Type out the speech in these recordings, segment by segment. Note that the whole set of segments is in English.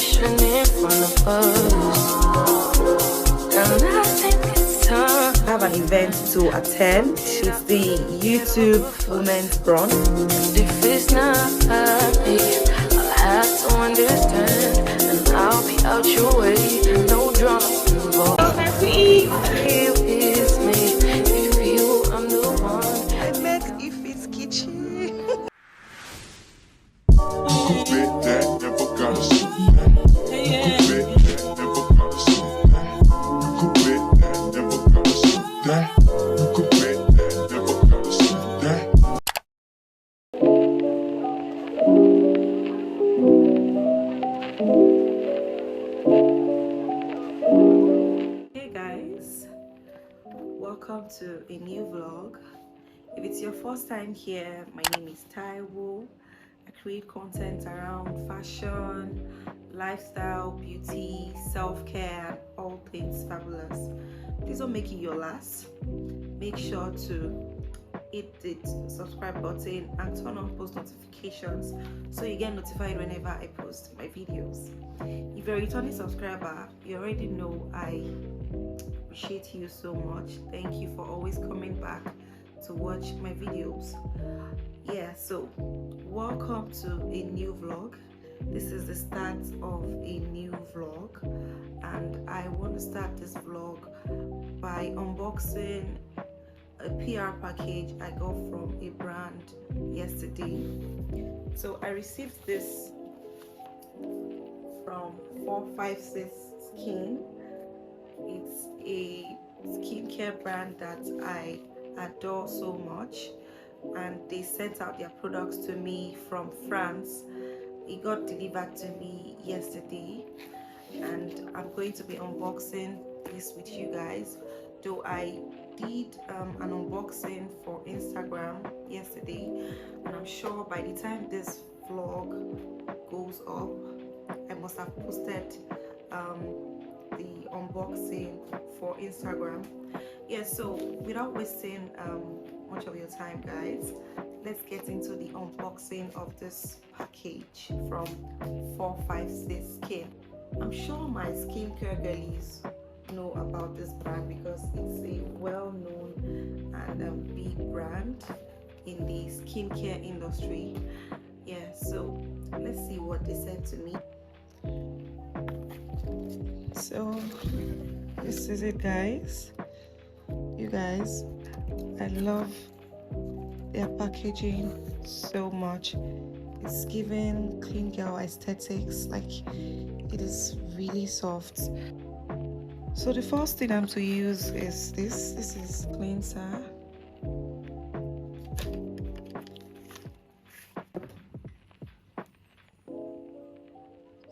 mission in front of us. And I think it's time. I have an event to attend. It's the YouTube Women's Brunch. If it's not me, I'll have to understand. And I'll be out your way. No drama involved. If it's me, if you, I'm the one. I met Ife's kitchen. Hey guys, welcome to a new vlog. If it's your first time here, my name is Taiwo. I create content around fashion, lifestyle, beauty, self-care, and all things fabulous. This will make it your last. Make sure to hit the subscribe button and turn on post notifications so you get notified whenever I post my videos. If you're a returning subscriber, you already know I appreciate you so much. Thank you for always coming back to watch my videos. Yeah, so welcome to a new vlog. This is the start of a new vlog, and I want to start this vlog by unboxing a PR package I got from a brand yesterday. So I received this from 456 Skin. It's a skincare brand that I adore so much, and they sent out their products to me from France. It got delivered to me yesterday, and I'm going to be unboxing this with you guys. Though I did an unboxing for Instagram yesterday, and I'm sure by the time this vlog goes up, I must have posted the unboxing for Instagram. Yeah, so without wasting much of your time, guys, let's get into the unboxing of this package from 456 Skin. I'm sure my skincare girlies know about this brand because it's a well-known and big brand in the skincare industry. Yeah, so let's see what they said to me. So this is it, guys. You guys, I love their packaging so much. It's giving clean girl aesthetics. Like, it is really soft. So the first thing I'm to use is this. This is cleanser.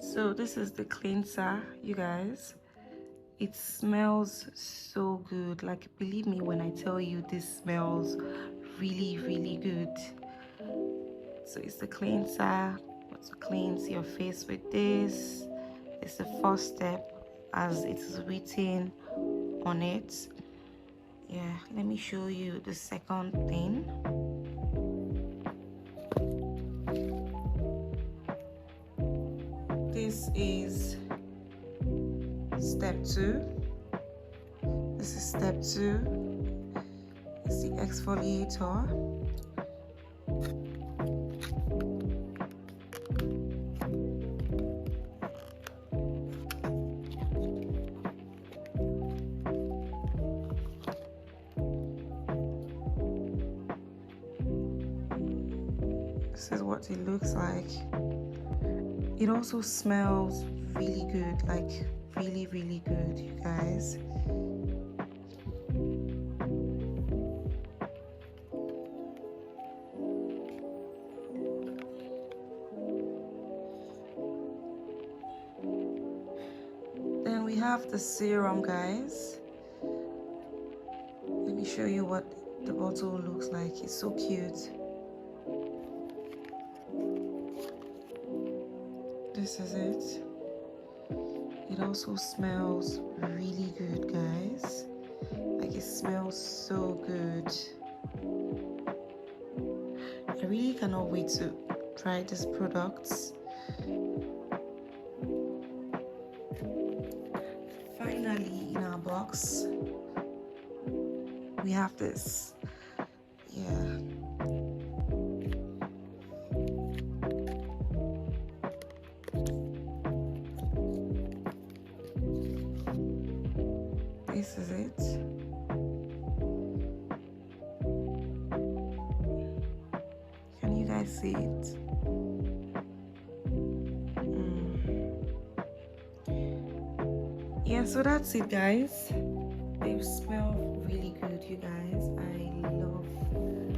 So this is the cleanser, you guys. It smells so good. Like, believe me when I tell you, this smells really, really good. So it's the cleanser. What to cleanse your face with this. It's the first step, as it is written on it. Yeah, let me show you the second thing. This is step 2. This is step 2. It's the exfoliator. This is what it looks like. It also smells really good, like really, really good, you guys. Then we have the serum, guys. Let me show you what the bottle looks like. It's so cute. This is it. It also smells really good, guys. Like, it smells so good. I really cannot wait to try these products. in our box. We have this. Yeah. This is it. Can you guys see it? Yeah, so that's it, guys. They smell really good, you guys.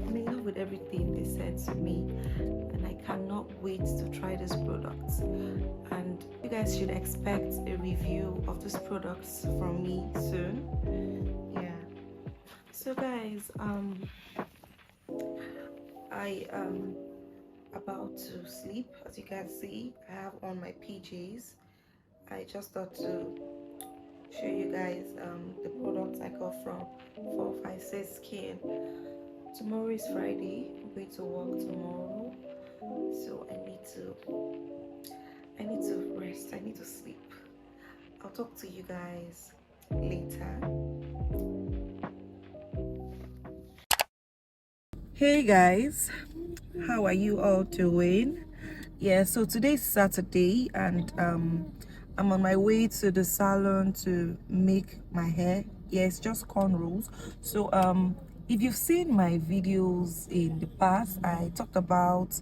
I'm in love with everything they said to me, and I cannot wait to try this product. And you guys should expect a review of these products from me soon. Yeah. So guys, I am about to sleep. As you can see, I have on my PJs. I just thought to show you guys the products I got from 456 Skin. Tomorrow is Friday. I'm going to work tomorrow, so I need to rest. I need to sleep. I'll talk to you guys later. Hey guys, how are you all doing? Yeah, so today's Saturday, and I'm on my way to the salon to make my hair. Yeah, it's just cornrows. So if you've seen my videos in the past, I talked about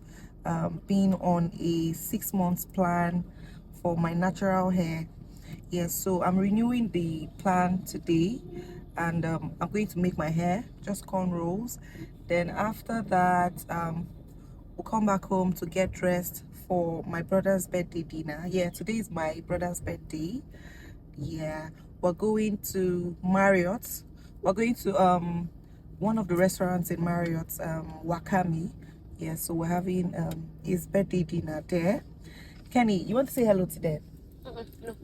being on a 6 months plan for my natural hair. Yeah, so I'm renewing the plan today, and I'm going to make my hair just cornrows. Then after that, we'll come back home to get dressed for my brother's birthday dinner. Yeah, today is my brother's birthday. Yeah, we're going to Marriott. We're going to one of the restaurants in Marriott, Wakame. Yeah, so we're having his birthday dinner there. Kenny, you want to say hello to them? No.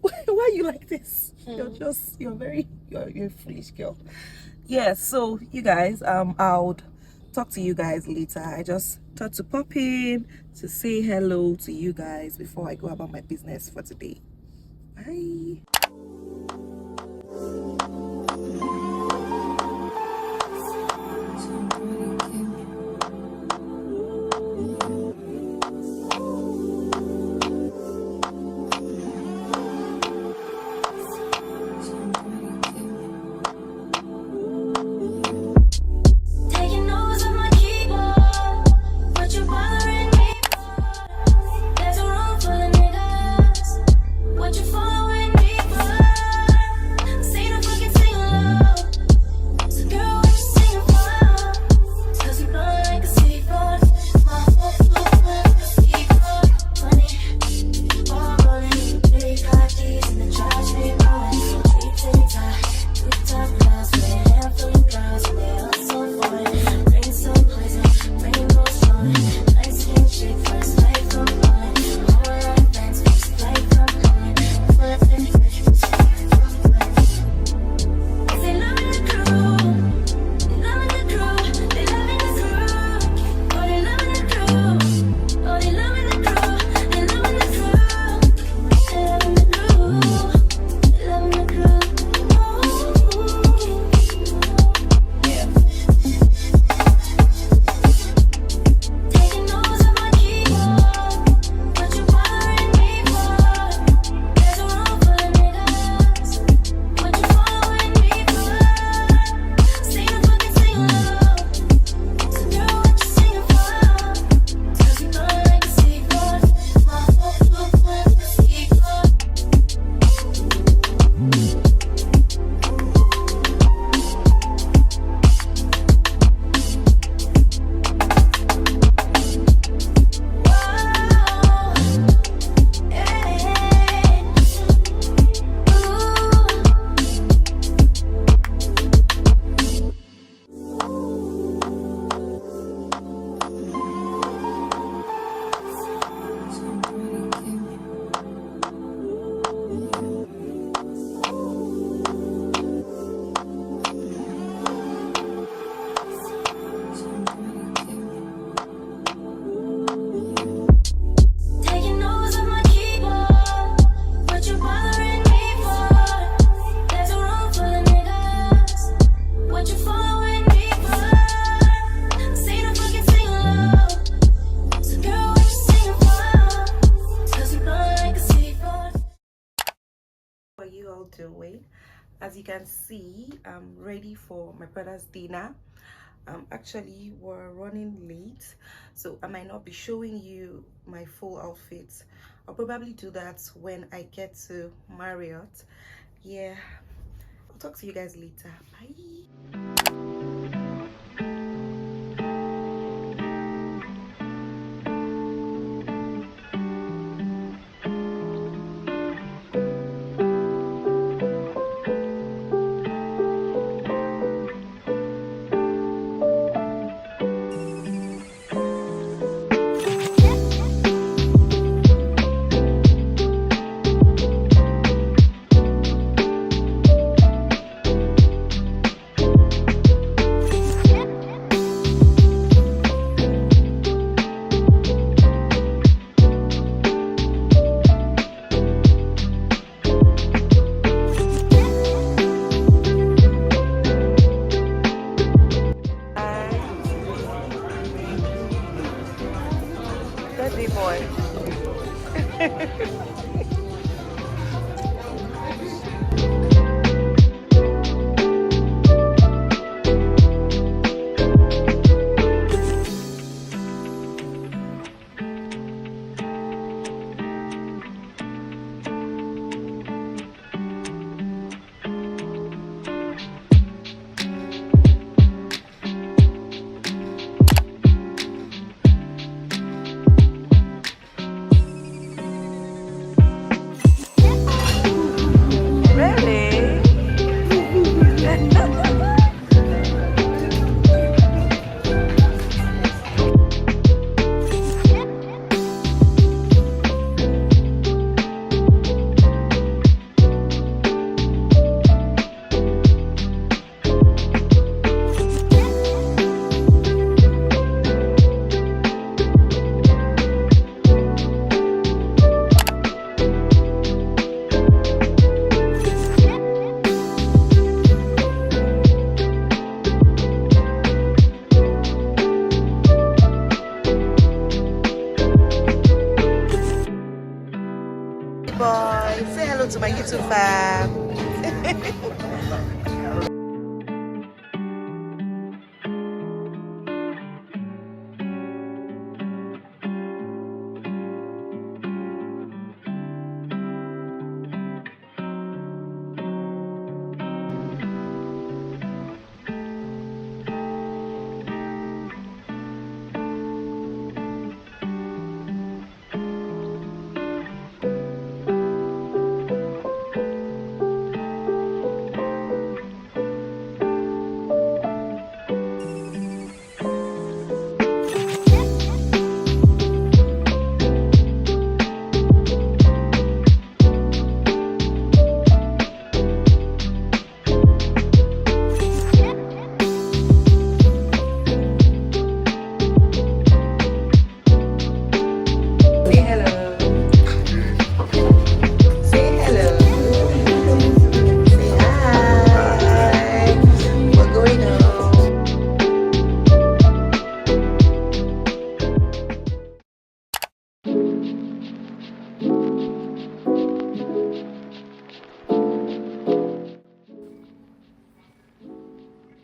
Why are you like this? You're a foolish girl. Yeah, so you guys, I'll talk to you guys later. I just thought to pop in to say hello to you guys before I go about my business for today. Bye. What you following me for? As you can see, I'm ready for my brother's dinner. Actually, we're running late, so I might not be showing you my full outfit. I'll probably do that when I get to Marriott. Yeah, I'll talk to you guys later. Bye. Birthday boy. Really? Boy, say hello to my YouTube fam.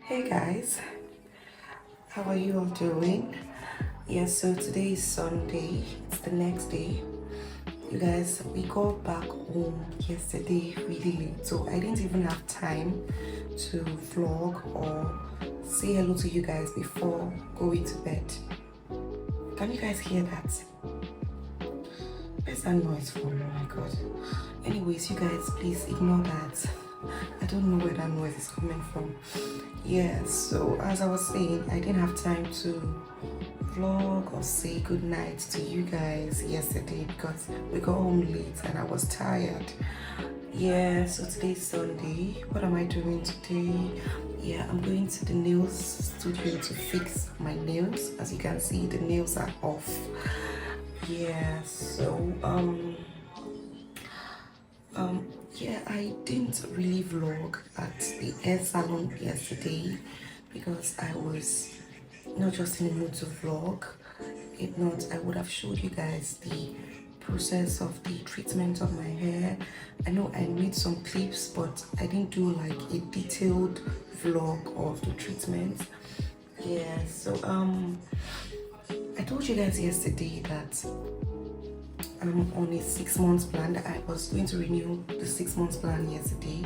Hey guys, how are you all doing? Yes, so today is Sunday. It's the next day. You guys, we got back home yesterday really late, so I didn't even have time to vlog or say hello to you guys before going to bed. Can you guys hear that? Where's that noise from? Oh my god. Anyways, you guys, please ignore that. I don't know where that noise is coming from. Yeah, so as I was saying, I didn't have time to vlog or say good night to you guys yesterday because we got home late and I was tired. Yeah, so today's Sunday. What am I doing today? Yeah, I'm going to the nails studio to fix my nails. As you can see, the nails are off. Yeah, so yeah, I didn't really vlog at the hair salon yesterday because I was not just in the mood to vlog. If not, I would have showed you guys the process of the treatment of my hair. I know I made some clips, but I didn't do like a detailed vlog of the treatment. Yeah, so I told you guys yesterday that I'm on a 6 months plan, that I was going to renew the 6 months plan yesterday.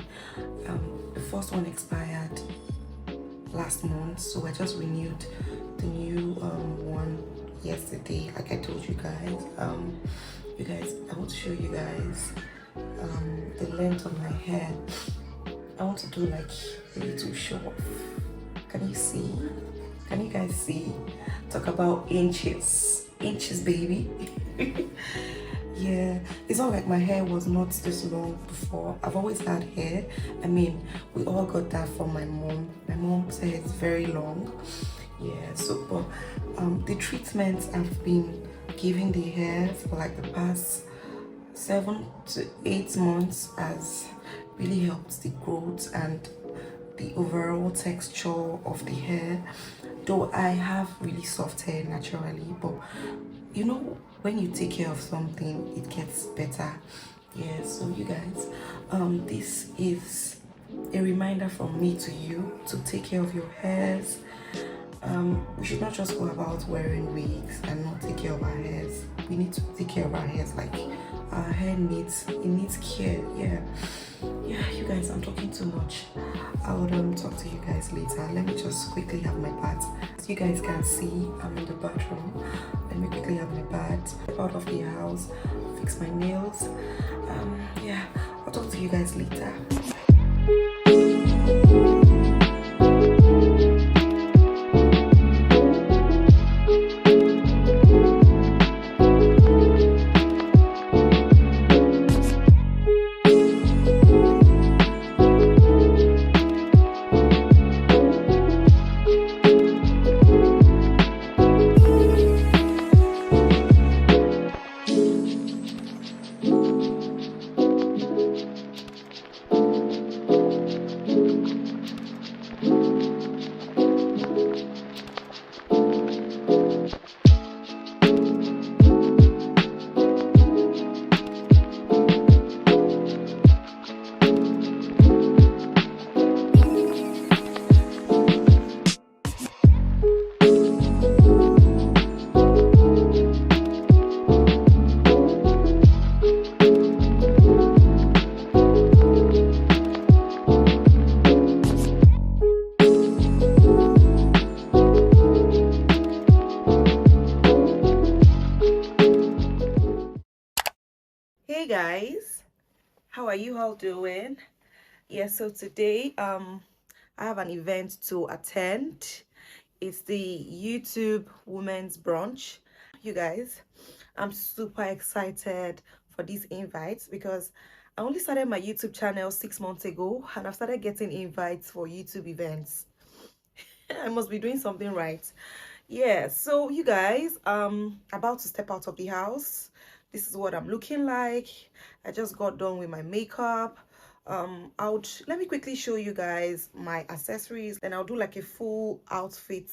The first one expired last month, so I just renewed the new one yesterday, like I told you guys. You guys, I want to show you guys the length of my hair. I want to do like a little show off. Can you see? Can you guys see? Talk about inches, baby. Yeah, it's not like my hair was not this long before. I've always had hair. I mean, we all got that from my mom. My mom's hair is very long. Yeah, so but the treatments I've been giving the hair for like the past 7 to 8 months has really helped the growth and the overall texture of the hair. Though I have really soft hair naturally, but you know, when you take care of something, it gets better. Yeah, so you guys, this is a reminder from me to you to take care of your hairs. We should not just go about wearing wigs and not take care of our hairs. We need to take care of our hairs. Like, our hair needs care. Yeah, you guys, I'm talking too much. I will talk to you guys later. Let me just quickly have my bath. As you guys can see, I'm in the bathroom. Let me quickly have my bath, step out of the house, fix my nails. Yeah, I'll talk to you guys later. Hey guys, how are you all doing? Yeah, so today I have an event to attend. It's the YouTube Women's Brunch. You guys, I'm super excited for these invites because I only started my YouTube channel 6 months ago and I've started getting invites for YouTube events. I must be doing something right. Yeah, so you guys, about to step out of the house. This is what I'm looking like. I just got done with my makeup. Let me quickly show you guys my accessories, and I'll do like a full outfit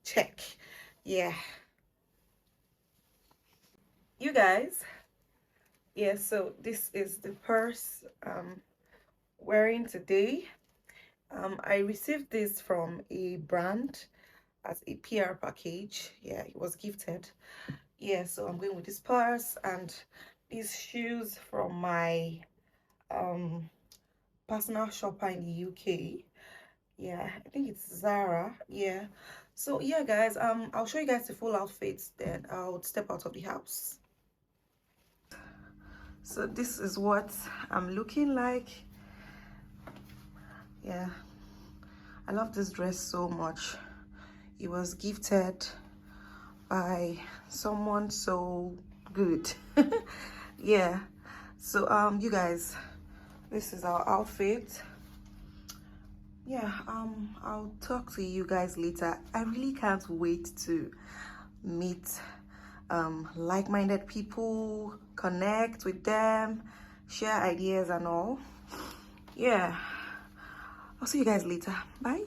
check. Yeah, you guys. Yeah, so this is the purse I'm wearing today. I received this from a brand as a PR package. Yeah, it was gifted. Yeah, so I'm going with this purse and these shoes from my personal shopper in the UK. Yeah, I think it's Zara. Yeah, so yeah guys, I'll show you guys the full outfits, then I'll step out of the house. So this is what I'm looking like. Yeah, I love this dress so much. It was gifted by someone so good. Yeah, so you guys, this is our outfit. Yeah, I'll talk to you guys later. I really can't wait to meet like-minded people, connect with them, share ideas and all. Yeah, I'll see you guys later. Bye.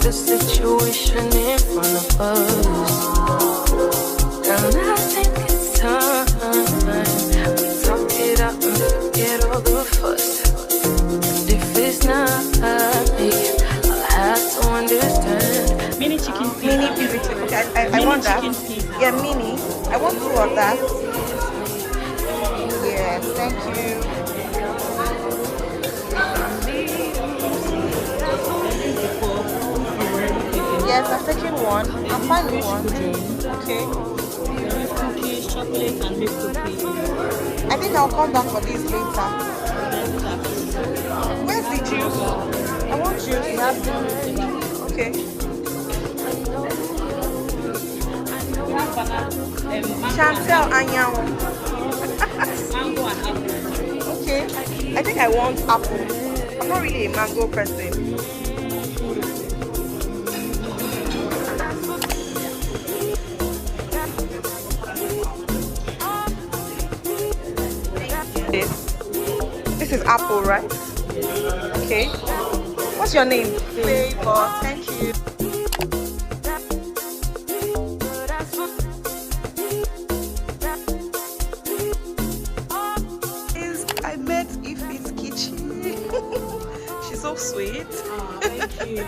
the situation in front of us. And I think it's time we talk it out and forget all the fuss. And if it's not me, I'll have to understand. Mini chicken pizza. Mini pizza. Okay, I want that. Yeah, mini. I want 2 of that. Yes, thank you. Yes, I'm taking 1. I'm fine with 1. Okay. Cookies, chocolate, and milk cookies. I think I'll come back for this later. Where's the juice? I want juice. Okay. We have banana, Chantel and Yao. mango and apple. Okay. I think I want apple. I'm not really a mango person. This is apple, right? Okay. What's your name? Favor. Thank you. I met Ife's kitchen. She's so sweet. Oh, thank you.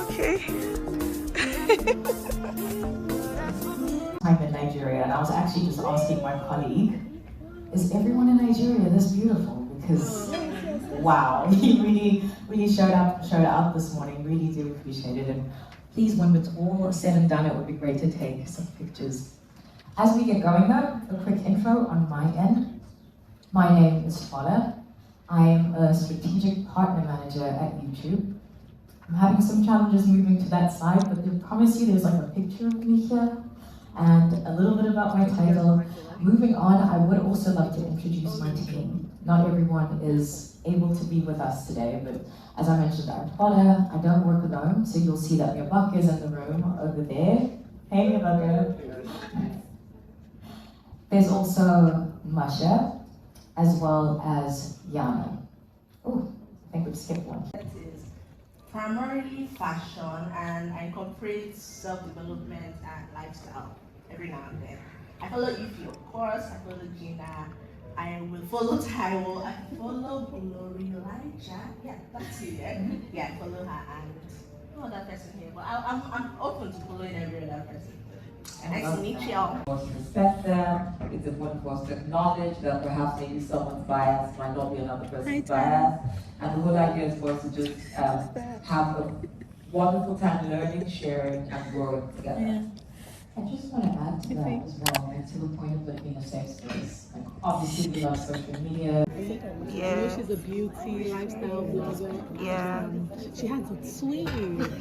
Okay. I'm in Nigeria, and I was actually just asking my colleague, is everyone in Nigeria this beautiful? Because wow, you really showed out this morning. Really do appreciate it, and please, when it's all said and done, it would be great to take some pictures. As we get going though, a quick intro on my end. My name is Fola. I am a strategic partner manager at YouTube. I'm having some challenges moving to that side, but I promise you there's like a picture of me here and a little bit about my title. Moving on, I would also like to introduce my team. Not everyone is able to be with us today, but as I mentioned, I'm Fola. I don't work alone, so you'll see that Yabak is in the room over there. Hey, Yabaka. There's also Masha, as well as Yana. Oh, I think we've skipped one. It is primarily fashion, and I incorporate self-development and lifestyle every now and then. I follow Ify, of course. I follow Gina. I will follow Taiwo. I follow Glory Elijah. Yeah, that's you. Yeah, I follow her and no other person here. But I'm open to following every other person. Nice to meet you all. To respect them. It's important for us to acknowledge that perhaps maybe someone's bias might not be another person's bias. And the whole idea is for us to just have a wonderful time learning, sharing, and growing together. Yeah. I just want to add to that as well, and to the point of it being a safe space. Like, obviously, we love social media. Yeah. I know she's a beauty lifestyle blogger. Yeah. She has a swing.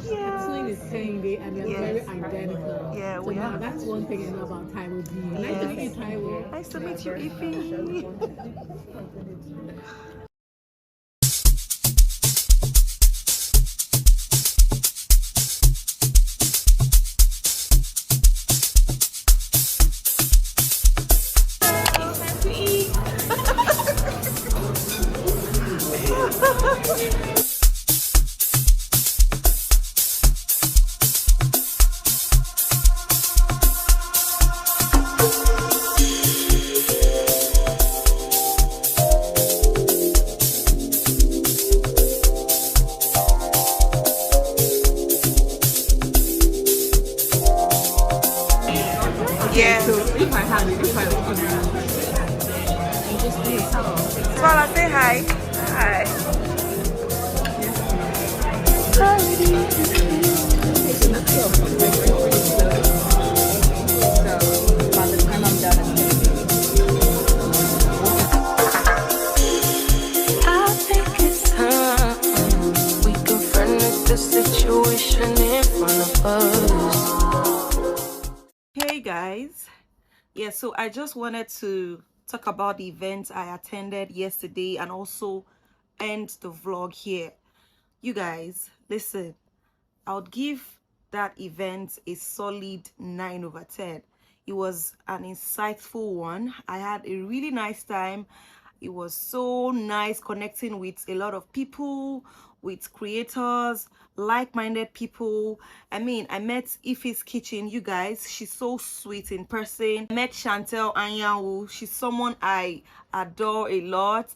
Yeah. That swing is Tenge, and they're very Yes. identical. Yeah, so we now have. that's one thing I know about Taiwo B. Nice to meet you, Taiwo. Nice to meet you, Ify. Yeah. So if I had it, if I was you just do it. Swala, say hi. Hi. By the time I'm done, I think it's time we confront the situation in front of us. Hey guys. Yeah, so I just wanted to talk about the event I attended yesterday and also end the vlog here. You guys, listen, I would give that event a solid 9 over 10. It was an insightful one. I had a really nice time. It was so nice connecting with a lot of people, with creators, like-minded people. I mean, I met Ife's Kitchen, you guys. She's so sweet in person. I met Chantel Anyanwu. She's someone I adore a lot.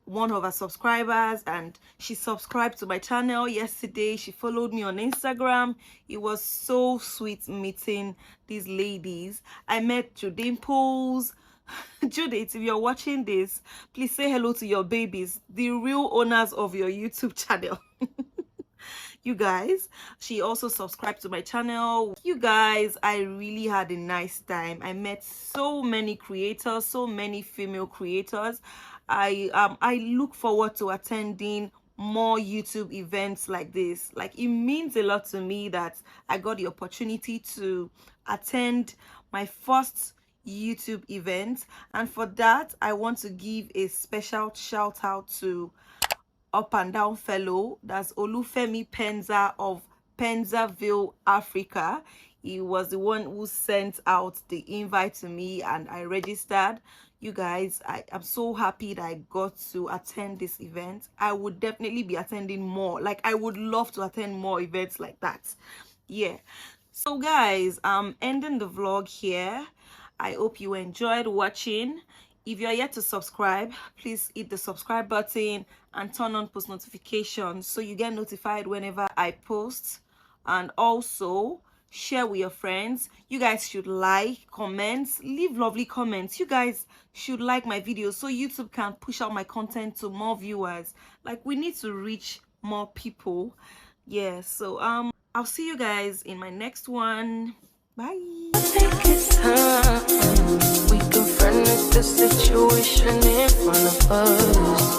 One of our subscribers, and she subscribed to my channel yesterday. She followed me on Instagram. It was so sweet meeting these ladies. I met Judimples. Judith, if you're watching this, please say hello to your babies, the real owners of your YouTube channel. You guys, she also subscribed to my channel. You guys, I really had a nice time. I met so many creators, so many female creators. I look forward to attending more YouTube events like this. Like, it means a lot to me that I got the opportunity to attend my first YouTube event, and for that I want to give a special shout out to Up and Down Fellow, that's Olufemi Penza of Penzaville, Africa. He was the one who sent out the invite to me and I registered. You guys, I am so happy that I got to attend this event. I would definitely be attending more. Like, I would love to attend more events like that. Yeah. So guys, I'm ending the vlog here. I hope you enjoyed watching. If you're yet to subscribe, please hit the subscribe button and turn on post notifications so you get notified whenever I post. And also share with your friends. You guys should like, comment, leave lovely comments. You guys should like my videos so YouTube can push out my content to more viewers. Like, we need to reach more people. Yeah, so I'll see you guys in my next one. Bye. Take it time. We confronted the situation in front of us.